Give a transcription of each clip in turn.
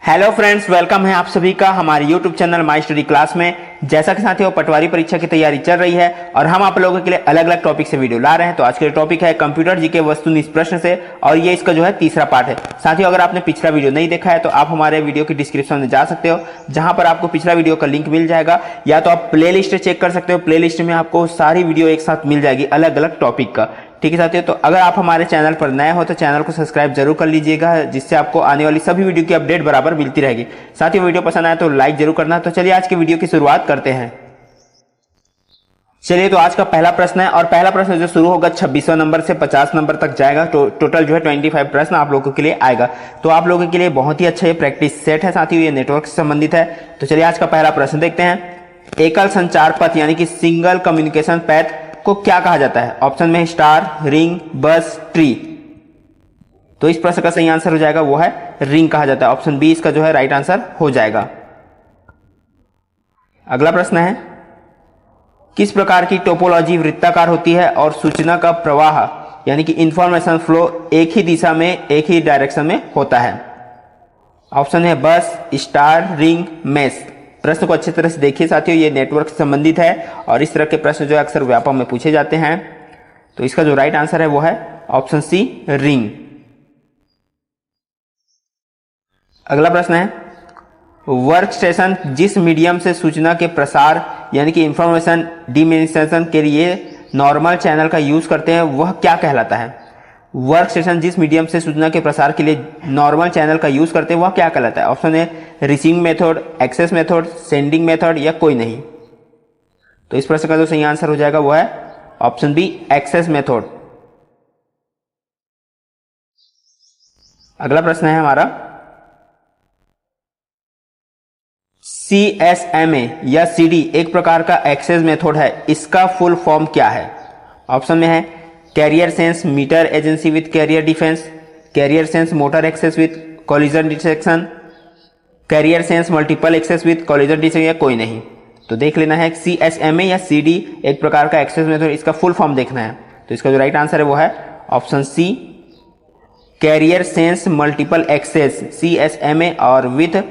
Hello friends, welcome है आप सभी का हमारे YouTube channel my study class में। जैसा कि साथियों पटवारी परीक्षा की तैयारी चल रही है और हम आप लोगों के लिए अलग अलग टॉपिक से वीडियो ला रहे हैं। तो आज के टॉपिक है कंप्यूटर जीके वस्तुनिष्ठ प्रश्न से और ये इसका जो है तीसरा पार्ट है। साथियों अगर आपने पिछला वीडियो नहीं देखा है तो आप हमारे वीडियो की डिस्क्रिप्शन में जा सकते हो, जहां पर आपको पिछला वीडियो का लिंक मिल जाएगा, या तो आप प्ले लिस्ट चेक कर सकते हो। प्ले लिस्ट में आपको सारी वीडियो एक साथ मिल जाएगी अलग अलग टॉपिक का। ठीक है साथियों, तो अगर आप हमारे चैनल पर नए हो तो चैनल को सब्सक्राइब जरूर कर लीजिएगा, जिससे आपको आने वाली सभी वीडियो की अपडेट बराबर मिलती रहेगी। साथियों वीडियो पसंद आए तो लाइक जरूर करना। तो चलिए आज की वीडियो की शुरुआत करते हैं। चलिए तो आज का पहला प्रश्न है और पहला प्रश्न जो शुरू होगा 26वां नंबर से 50 नंबर तक जाएगा। टोटल जो है 25 प्रश्न आप लोगों के लिए आएगा। तो आप लोगों के लिए बहुत ही अच्छा ये प्रैक्टिस सेट है साथियों, ये नेटवर्क से संबंधित है। तो चलिए आज का पहला प्रश्न देखते हैं। एकल संचार पथ यानी कि सिंगल कम्युनिकेशन पैथ को क्या कहा जाता है? ऑप्शन में स्टार, रिंग, बस, ट्री। तो इस प्रश्न का सही आंसर हो जाएगा वो है रिंग कहा जाता है। ऑप्शन बी इसका जो है राइट आंसर हो जाएगा। अगला प्रश्न है, किस प्रकार की टोपोलॉजी वृत्ताकार होती है और सूचना का प्रवाह यानी कि इंफॉर्मेशन फ्लो एक ही दिशा में एक ही डायरेक्शन में होता है? ऑप्शन है बस, स्टार, रिंग, मेश। प्रश्न को अच्छी तरह से देखिए साथियों, ये नेटवर्क से संबंधित है और इस तरह के प्रश्न जो अक्सर व्यापक में पूछे जाते हैं। तो इसका जो राइट आंसर है वो है ऑप्शन सी, रिंग। अगला प्रश्न है, वर्क स्टेशन जिस मीडियम से सूचना के प्रसार यानी कि इंफॉर्मेशन डिमिनिस्ट्रेशन के लिए नॉर्मल चैनल का यूज करते हैं वह क्या कहलाता है? वर्क स्टेशन जिस मीडियम से सूचना के प्रसार के लिए नॉर्मल चैनल का यूज करते हैं वह क्या कहलाता है? ऑप्शन है receiving method, access method, sending method या कोई नहीं। तो इस प्रश्न का जो सही आंसर हो जाएगा वो है ऑप्शन बी, एक्सेस मेथड। अगला प्रश्न है हमारा, CSMA या CD एक प्रकार का एक्सेस मेथड है, इसका फुल फॉर्म क्या है? ऑप्शन में है carrier sense meter agency with carrier defence, carrier sense motor access with collision detection, carrier sense multiple access with collision detection या कोई नहीं। तो देख लेना है CSMA या CD एक प्रकार का एक्सेस मेथड, इसका फुल फॉर्म देखना है। तो इसका जो राइट आंसर है वो है option C, carrier sense multiple access, CSMA और विथ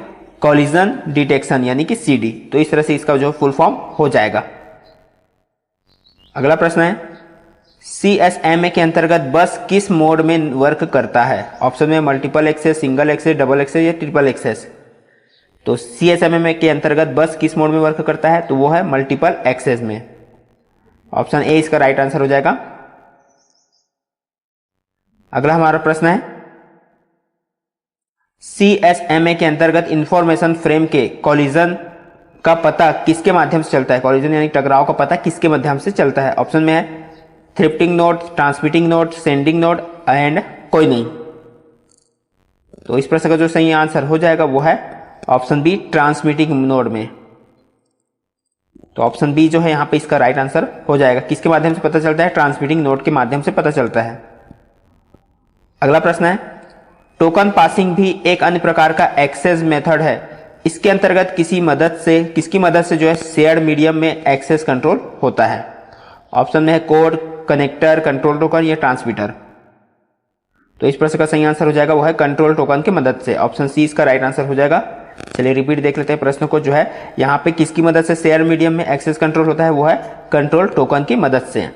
कॉलिजन डिटेक्शन यानी कि CD। तो इस तरह से इसका जो फुल फॉर्म हो जाएगा। अगला प्रश्न है, CSMA के अंतर्गत बस किस मोड में वर्क करता है? ऑप्शन में multiple access, single access, double access या ट्रिपल एक्सेस। तो CSMA के अंतर्गत बस किस मोड में वर्क करता है? तो वो है मल्टीपल एक्सेस में। ऑप्शन ए इसका राइट आंसर हो जाएगा। अगला हमारा प्रश्न है, CSMA के अंतर्गत इंफॉर्मेशन फ्रेम के कॉलिजन का पता किसके माध्यम से चलता है? कॉलिजन यानी टकराव का पता किसके माध्यम से चलता है? ऑप्शन में है thrifting node, transmitting node, sending node and कोई नहीं। तो इस प्रश्न का जो सही आंसर हो जाएगा वो है ऑप्शन बी, ट्रांसमिटिंग नोड में। तो ऑप्शन बी जो है यहां पे इसका राइट आंसर हो जाएगा। किसके माध्यम से पता चलता है? ट्रांसमिटिंग नोड के माध्यम से पता चलता है। अगला प्रश्न है, टोकन पासिंग भी एक अन्य प्रकार का एक्सेस मेथड है, इसके अंतर्गत किसकी मदद से जो है शेयर्ड मीडियम में एक्सेस कंट्रोल होता है? ऑप्शन में है कोड, कनेक्टर, कंट्रोल टोकन या ट्रांसमीटर। तो इस प्रश्न का सही आंसर हो जाएगा वो है कंट्रोल टोकन की मदद से। ऑप्शन सी इसका राइट आंसर हो जाएगा। चलिए रिपीट देख लेते हैं प्रश्न को, जो है यहां पे किसकी मदद से शेयर मीडियम में एक्सेस कंट्रोल होता है? वो है कंट्रोल टोकन की मदद से।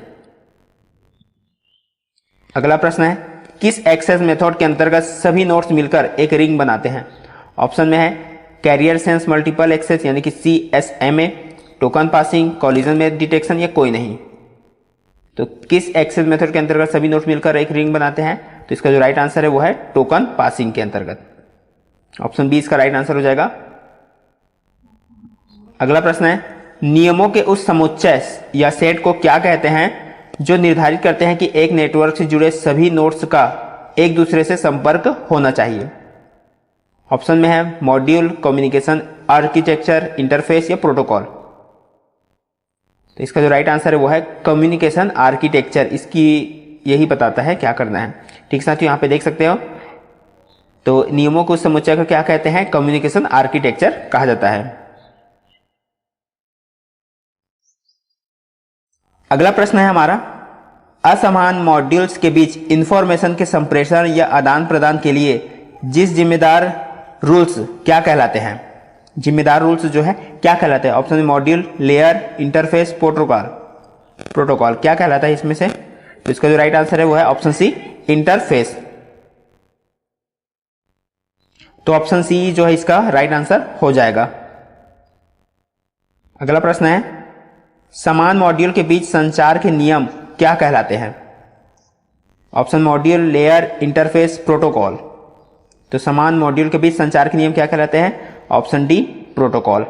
अगला प्रश्न है, किस एक्सेस मेथड के अंतर्गत सभी नोड्स मिलकर एक रिंग बनाते हैं? ऑप्शन में है कैरियर सेंस मल्टीपल एक्सेस यानी कि CSMA, टोकन पासिंग, कॉलिजन में डिटेक्शन या कोई नहीं। तो किस एक्सेस मेथड के अंतर्गत सभी नोड्स मिलकर एक रिंग बनाते हैं? तो इसका जो राइट आंसर है वो है टोकन पासिंग के अंतर्गत। ऑप्शन बी इसका राइट आंसर हो जाएगा। अगला प्रश्न है, नियमों के उस समुच्चय या सेट को क्या कहते हैं जो निर्धारित करते हैं कि एक नेटवर्क से जुड़े सभी नोड्स का एक दूसरे से संपर्क होना चाहिए? ऑप्शन में है मॉड्यूल, कम्युनिकेशन आर्किटेक्चर, इंटरफेस या प्रोटोकॉल। तो इसका जो राइट आंसर है वो है कम्युनिकेशन आर्किटेक्चर। इसकी यही बताता है क्या करना है। ठीक साथियों, यहां पे देख सकते हो। तो नियमों को समुच्चय को क्या कहते हैं? कम्युनिकेशन आर्किटेक्चर कहा जाता है। अगला प्रश्न है हमारा, असमान मॉड्यूल्स के बीच इंफॉर्मेशन के संप्रेषण या आदान प्रदान के लिए जिस जिम्मेदार रूल्स क्या कहलाते हैं? जिम्मेदार रूल्स जो है क्या कहलाते हैं? Option module, layer, interface, protocol क्या कहलाता है इसमें से? तो इसका जो राइट आंसर है वो है ऑप्शन सी, इंटरफेस। तो ऑप्शन सी जो है इसका राइट आंसर हो जाएगा। अगला प्रश्न है, समान मॉड्यूल के बीच संचार के नियम क्या कहलाते हैं? Option module, layer, interface, protocol. तो समान मॉड्यूल के बीच संचार के नियम क्या कहलाते हैं? Option D, protocol.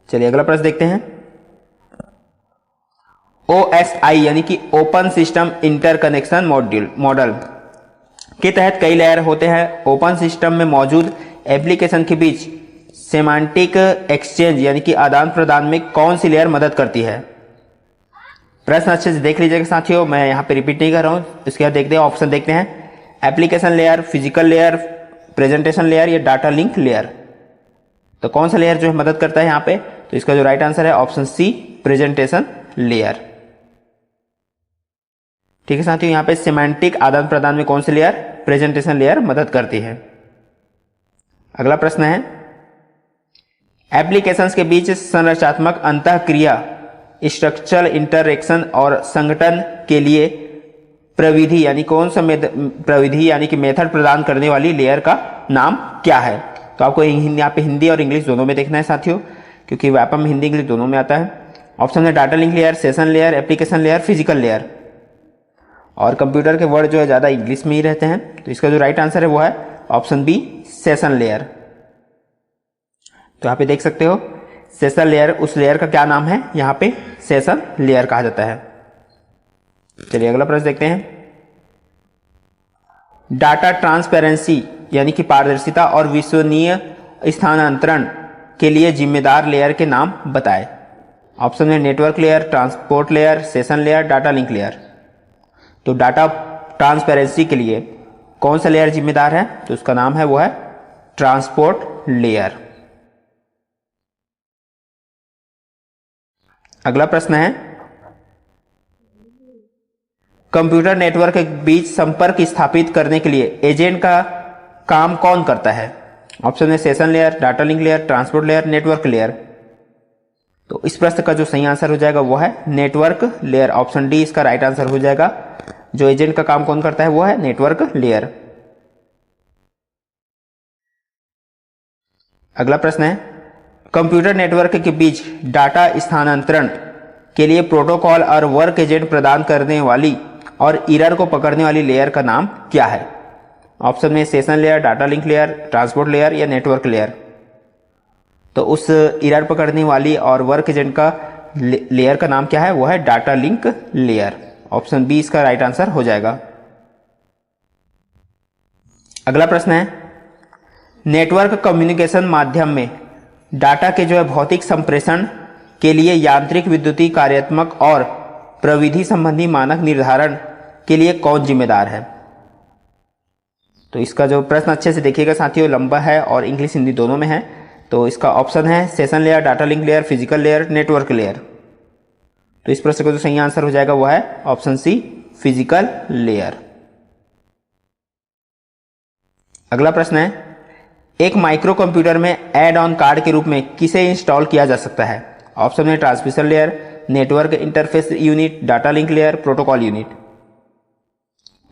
चलिए अगला प्रश्न देखते हैं। OSI यानी कि ओपन सिस्टम इंटरकनेक्शन मॉडल के तहत कई लेयर होते हैं। ओपन सिस्टम में मौजूद एप्लीकेशन के बीच सेमांटिक एक्सचेंज यानी कि आदान प्रदान में कौन सी लेयर मदद करती है? प्रश्न अच्छे से देख लीजिएगा साथियों, मैं यहां पे रिपीट नहीं कर रहा हूं। इसके बाद देखते हैं, ऑप्शन देखते हैं। Application layer, physical layer, presentation layer या डाटा लिंक लेयर। तो कौन सा लेयर जो है मदद करता है यहां पे? तो इसका जो राइट आंसर है ऑप्शन सी, प्रेजेंटेशन लेयर। ठीक है साथियों, यहां पे सेमांटिक आदान प्रदान में कौन सी लेयर? प्रेजेंटेशन लेयर मदद करती है। अगला प्रश्न है, एप्लीकेशंस के बीच संरचनात्मक अंतःक्रिया, स्ट्रक्चरल इंटरैक्शन और संगठन के लिए प्रविधि यानी कौन सा प्रविधि यानी कि मेथड प्रदान करने वाली लेयर का नाम क्या है? तो आपको यहाँ पे हिंदी और इंग्लिश दोनों में देखना है साथियों, क्योंकि व्यापम में हिंदी इंग्लिश दोनों में आता है। ऑप्शन है data link layer, session layer, application layer, physical layer. और कंप्यूटर के वर्ड जो है ज्यादा इंग्लिश में ही रहते हैं, तो इसका जो राइट आंसर है वो है ऑप्शन बी, सेशन लेयर। तो यहाँ पे देख सकते हो सेशन लेयर, उस लेयर का क्या नाम है? यहाँ पे सेशन लेयर कहा जाता है। चलिए अगला प्रश्न देखते हैं। डाटा ट्रांसपेरेंसी यानी कि पारदर्शिता और विश्वसनीय स्थानांतरण के लिए जिम्मेदार लेयर के नाम बताएं। ऑप्शन है network layer, transport layer, session layer, data link layer. तो डाटा ट्रांसपेरेंसी के लिए कौन सा लेयर जिम्मेदार है? तो उसका नाम है वो है ट्रांसपोर्ट लेयर। अगला प्रश्न है, कंप्यूटर नेटवर्क के बीच संपर्क स्थापित करने के लिए एजेंट का काम कौन करता है? ऑप्शन है session layer, data link layer, transport layer, network layer. तो इस प्रश्न का जो सही आंसर हो जाएगा वो है नेटवर्क लेयर। ऑप्शन डी इसका राइट आंसर हो जाएगा। जो एजेंट का काम कौन करता है वो है नेटवर्क लेयर। अगला प्रश्न है, कंप्यूटर नेटवर्क के बीच डाटा स्थानांतरण के लिए प्रोटोकॉल और वर्क एजेंट प्रदान करने वाली और एरर को पकड़ने वाली लेयर का नाम क्या है? ऑप्शन में session layer, data link layer, transport layer या नेटवर्क लेयर। तो उस एरर पकड़ने वाली और वर्क एजेंट का लेयर का नाम क्या है? वो है data link layer. Option B इसका राइट आंसर हो जाएगा। अगला प्रश्न है, नेटवर्क कम्युनिकेशन माध्यम में डाटा के जो है भौतिक संप्रेषण के लिए यांत्रिक, विद्युतीय, कार्यात्मक और प्रविधि संबंधी मानक निर्धारण के लिए कौन जिम्मेदार है? तो इसका जो प्रश्न अच्छे से देखिएगा साथियों, लंबा है और इंग्लिश हिंदी दोनों में है। तो इसका ऑप्शन है session layer, data link layer, physical layer, network layer. तो इस प्रश्न का जो सही आंसर हो जाएगा वो है ऑप्शन सी, फिजिकल लेयर। अगला प्रश्न है, एक माइक्रो कंप्यूटर में ऐड ऑन कार्ड के रूप में किसे इंस्टॉल किया जा सकता है? ऑप्शन में transmission layer, network interface unit, data link layer, protocol unit.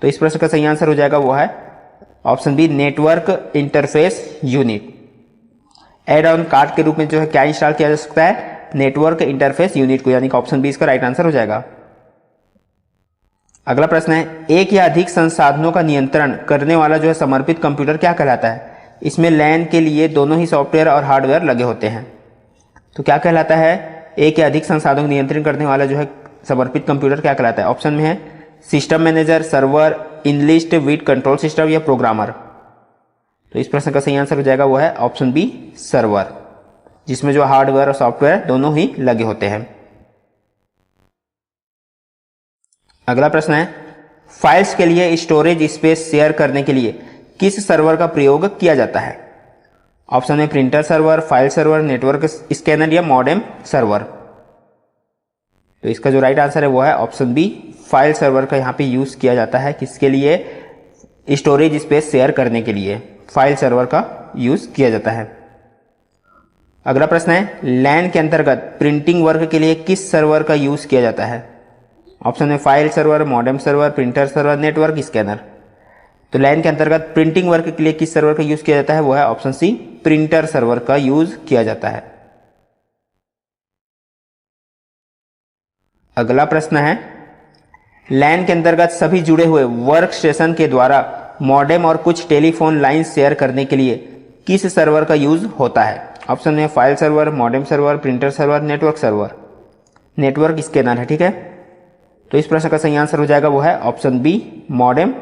तो इस प्रश्न का सही आंसर हो जाएगा वो है option B, network interface unit. Add on card के रूप में जो है क्या इंस्टॉल किया जा सकता है? नेटवर्क इंटरफेस यूनिट को, यानी कि ऑप्शन बी इसका राइट आंसर हो जाएगा। अगला प्रश्न है, एक या अधिक संसाधनों का नियंत्रण करने वाला जो है समर्पित कंप्यूटर क्या कहलाता है? इसमें लैन के लिए दोनों ही सॉफ्टवेयर और हार्डवेयर लगे होते हैं। तो क्या कहलाता है? एक या अधिक संसाधनों का नियंत्रण करने वाला जो है समर्पित कंप्यूटर क्या कहलाता है? ऑप्शन में है सिस्टम मैनेजर, सर्वर, इनलिस्ट, विट कंट्रोल सिस्टम या प्रोग्रामर। तो इस प्रश्न का सही आंसर हो जाएगा वो है ऑप्शन बी, सर्वर, जिसमें जो हार्डवेयर और सॉफ्टवेयर दोनों ही लगे होते हैं। अगला प्रश्न है, फाइल्स के लिए स्टोरेज स्पेस शेयर करने के लिए किस सर्वर का प्रयोग किया जाता है? ऑप्शन में printer server, file server, network scanner या मॉडेम सर्वर। तो इसका जो राइट आंसर है वो है ऑप्शन बी, फाइल सर्वर का यहाँ पे यूज किया जाता है। किसके लिए? स्टोरेज स्पेस शेयर करने के लिए फाइल सर्वर का यूज किया जाता है। अगला प्रश्न है, लैन के अंतर्गत प्रिंटिंग वर्क के लिए किस सर्वर का यूज किया जाता है? ऑप्शन में file server, modem server, printer server, network scanner. तो लैन के अंतर्गत प्रिंटिंग वर्क के लिए किस सर्वर का यूज किया जाता है? वो है ऑप्शन सी, प्रिंटर सर्वर का यूज किया जाता है। अगला प्रश्न है, लैन के अंतर्गत सभी जुड़े हुए वर्क स्टेशन के द्वारा मॉडेम और कुछ टेलीफोन लाइन शेयर करने के लिए किस सर्वर का यूज होता है? ऑप्शन है file server, modem server, printer server, network server. Network scanner है, ठीक है। तो इस प्रश्न का सही आंसर हो जाएगा वो है ऑप्शन बी, मॉडेम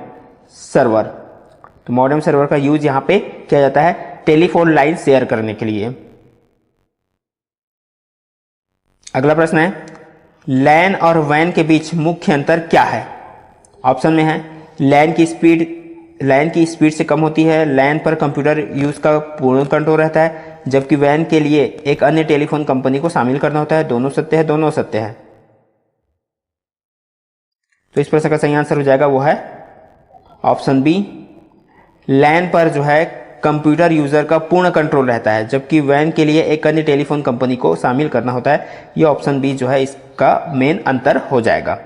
सर्वर। तो मॉडेम सर्वर का यूज यहां पे किया जाता है टेलीफोन लाइन शेयर करने के लिए। अगला प्रश्न है, लैन और वैन के बीच मुख्य अंतर क्या है? ऑप्शन में है लैन की स्पीड से कम होती है, लैन पर कंप्यूटर यूज का पूर्ण कंट्रोल रहता है, जबकि वैन के लिए एक अन्य टेलीफोन कंपनी को शामिल करना होता है। दोनों सत्य है, दोनों सत्य है। तो इस प्रश्न का सही आंसर हो जाएगा वो है ऑप्शन बी, लैन पर जो है कंप्यूटर यूजर का पूर्ण कंट्रोल रहता है, जबकि वैन के लिए एक अन्य टेलीफोन कंपनी को शामिल करना होता है। यह ऑप्शन बी जो है इसका मेन अंतर हो जाएगा।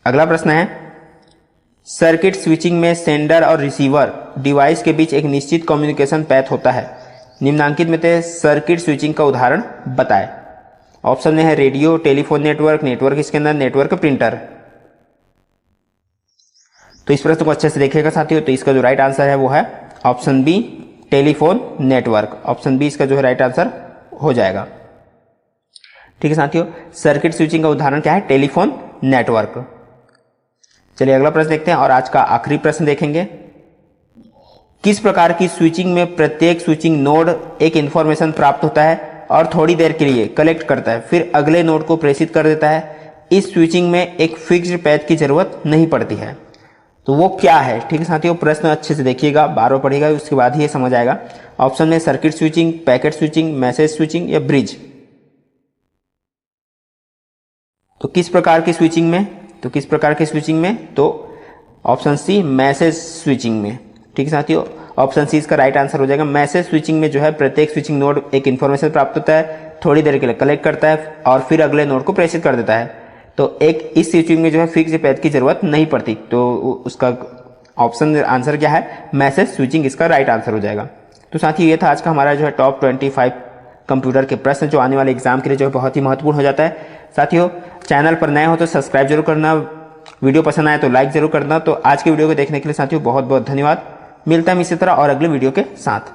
अगला प्रश्न है, सर्किट स्विचिंग में सेंडर और रिसीवर डिवाइस के बीच एक निश्चित कम्युनिकेशन पैथ होता है। निम्नांकित में से सर्किट स्विचिंग का उदाहरण बताएं। ऑप्शन में है radio, telephone network, network scanner, network printer. तो इस प्रश्न को अच्छे से देखिएगा साथियों। तो इसका जो राइट आंसर है वो है option B, telephone network. Option B इसका जो है राइट आंसर हो जाएगा। ठीक है साथियों, सर्किट स्विचिंग का उदाहरण क्या है? Telephone network. चलिए अगला प्रश्न देखते हैं और आज का आखिरी प्रश्न देखेंगे। किस प्रकार की स्विचिंग में प्रत्येक स्विचिंग नोड एक इंफॉर्मेशन प्राप्त होता है और थोड़ी देर के लिए कलेक्ट करता है, फिर अगले नोड को प्रेषित कर देता है? इस स्विचिंग में एक फिक्स्ड पैथ की जरूरत नहीं पड़ती है। तो वो क्या है? ठीक है साथियों, प्रश्न अच्छे से देखिएगा, बार बार पढ़िएगा, उसके बाद ही ये समझ आएगा। ऑप्शन में circuit switching, packet switching, message switching या ब्रिज। तो किस प्रकार की स्विचिंग में? तो ऑप्शन सी, मैसेज स्विचिंग में। ठीक है साथियों, ऑप्शन सी इसका राइट आंसर हो जाएगा। मैसेज स्विचिंग में जो है प्रत्येक स्विचिंग नोड एक इंफॉर्मेशन प्राप्त होता है, थोड़ी देर के लिए कलेक्ट करता है और फिर अगले नोड को प्रेषित कर देता है। तो एक इस स्विचिंग में जो है फिक्स पैथ की जरूरत नहीं पड़ती। तो उसका ऑप्शन आंसर क्या है? मैसेज स्विचिंग इसका राइट आंसर हो जाएगा। तो साथियों ये था आज का हमारा जो है टॉप 25 कंप्यूटर के प्रश्न जो आने वाले एग्जाम के लिए जो है बहुत ही महत्वपूर्ण हो जाता है। साथियों चैनल पर नए हो तो सब्सक्राइब जरूर करना, वीडियो पसंद आए तो लाइक जरूर करना। तो आज के वीडियो को देखने के लिए साथियों बहुत बहुत धन्यवाद। मिलता है इसी तरह और अगले वीडियो के साथ।